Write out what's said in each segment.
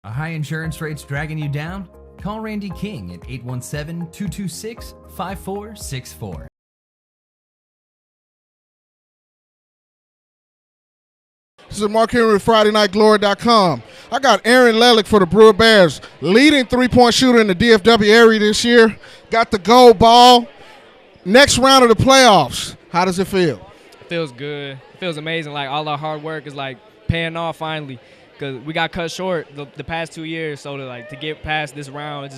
Are high insurance rates dragging you down? Call Randy King at 817-226-5464. This is Mark Henry, FridayNightGlory.com. I got Aaron Lelik for the Brewer Bears, leading three-point shooter in the DFW area this year. Got the gold ball. Next round of the playoffs. How does it feel? It feels good. It feels amazing. Like, all our hard work is, like, paying off finally, because we got cut short the past 2 years. So to get past this round,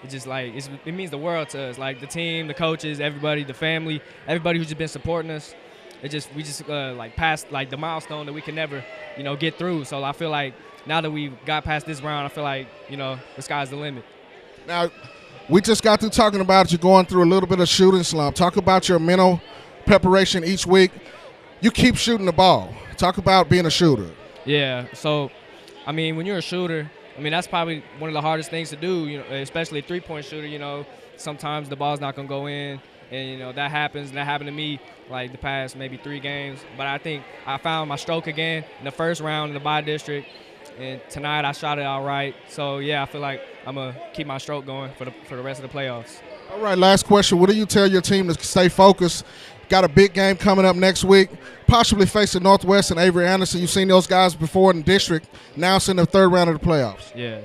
it means the world to us. Like, the team, the coaches, everybody, the family, everybody who's just been supporting us. We just passed like the milestone that we can never, get through. So I feel like now that we've got past this round, I feel like, the sky's the limit. Now, we just got through talking about you going through a little bit of shooting slump. Talk about your mental preparation each week. You keep shooting the ball. Talk about being a shooter. Yeah. So, when you're a shooter, that's probably one of the hardest things to do, especially a three-point shooter. Sometimes the ball's not going to go in. And, that happens. And that happened to me, like, the past maybe 3 games. But I think I found my stroke again in the first round in the bi-district. And tonight I shot it all right. So, yeah, I feel like I'm going to keep my stroke going for the rest of the playoffs. All right, last question. What do you tell your team to stay focused? Got a big game coming up next week, possibly facing Northwest and Avery Anderson. You've seen those guys before in the district. Now it's in the third round of the playoffs. Yeah.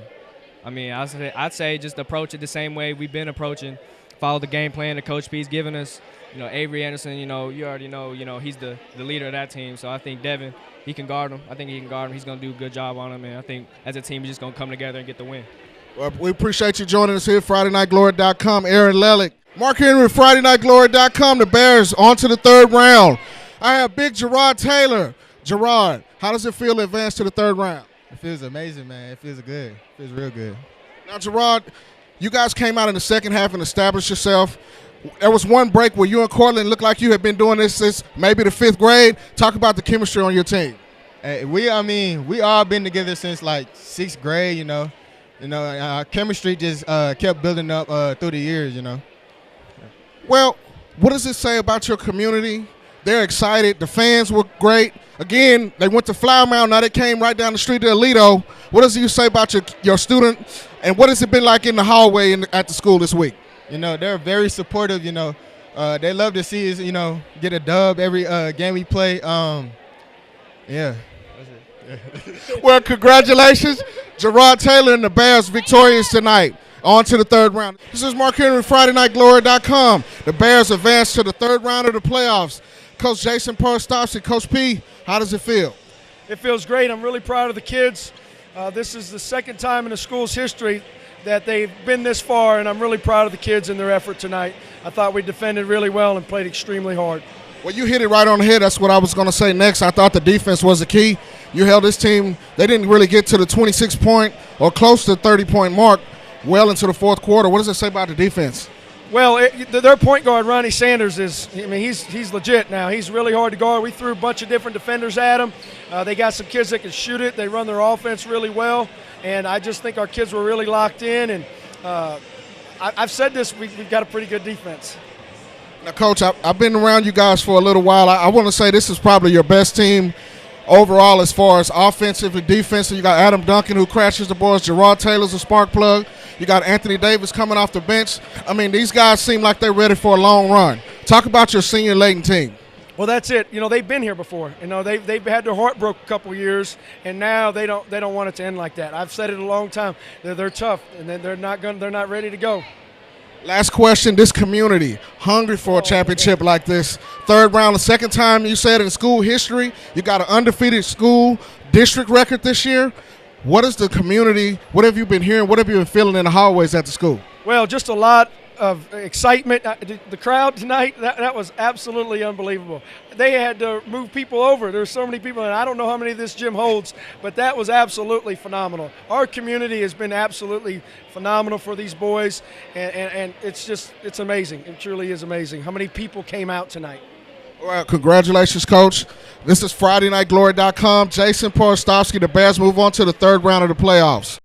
I'd say just approach it the same way we've been approaching. Follow the game plan that Coach P's given us. Avery Anderson, you already know, he's the leader of that team. So I think Devin, he can guard him. I think he can guard him. He's going to do a good job on him. And I think as a team, we're just going to come together and get the win. Well, we appreciate you joining us here, FridayNightGlory.com. Aaron Lelik. Mark Henry, FridayNightGlory.com. The Bears on to the third round. I have big Jerrod Taylor. Jerrod, how does it feel to advance to the third round? It feels amazing, man. It feels good. It feels real good. Now, Jerrod, you guys came out in the second half and established yourself. There was one break where you and Cortland looked like you had been doing this since maybe the 5th grade. Talk about the chemistry on your team. Hey, we all been together since like 6th grade, our chemistry just kept building up through the years, Well, what does it say about your community? They're excited. The fans were great. Again, they went to Flower Mound. Now they came right down the street to Alito. What does it say about your student, and what has it been like in the hallway at the school this week? They're very supportive, They love to see us, get a dub every game we play. Yeah. Well, congratulations. Jerrod Taylor and the Bears victorious tonight. On to the third round. This is Mark Henry, FridayNightGlory.com. The Bears advance to the third round of the playoffs. Coach Jason Porostowski, Coach P, how does it feel? It feels great. I'm really proud of the kids. This is the second time in the school's history that they've been this far, and I'm really proud of the kids and their effort tonight. I thought we defended really well and played extremely hard. Well, you hit it right on the head. That's what I was going to say next. I thought the defense was the key. You held this team. They didn't really get to the 26-point or close to the 30-point mark well into the fourth quarter. What does it say about the defense? Well, their point guard, Ronnie Sanders, he's legit now. He's really hard to guard. We threw a bunch of different defenders at him. They got some kids that can shoot it. They run their offense really well. And I just think our kids were really locked in. And I've said this, we've got a pretty good defense. Now, Coach, I've been around you guys for a little while. I want to say this is probably your best team overall as far as offensive and defensive. You got Adam Duncan, who crashes the boards. Jerrod Taylor's a spark plug. You got Anthony Davis coming off the bench. These guys seem like they're ready for a long run. Talk about your senior Layton team. Well, that's it. They've been here before. They've had their heart broke a couple of years, and now they don't want it to end like that. I've said it a long time. They're tough, and they're not ready to go. Last question. This community hungry for a championship like this. Third round, the second time you said in school history. You got an undefeated school district record this year. What is the community? What have you been hearing? What have you been feeling in the hallways at the school? Well, just a lot of excitement. The crowd tonight, that was absolutely unbelievable. They had to move people over. There were so many people, and I don't know how many this gym holds, but that was absolutely phenomenal. Our community has been absolutely phenomenal for these boys, and it's amazing. It truly is amazing how many people came out tonight. Well, congratulations, Coach. This is FridayNightGlory.com. Jason Porostowski. The Bears move on to the third round of the playoffs.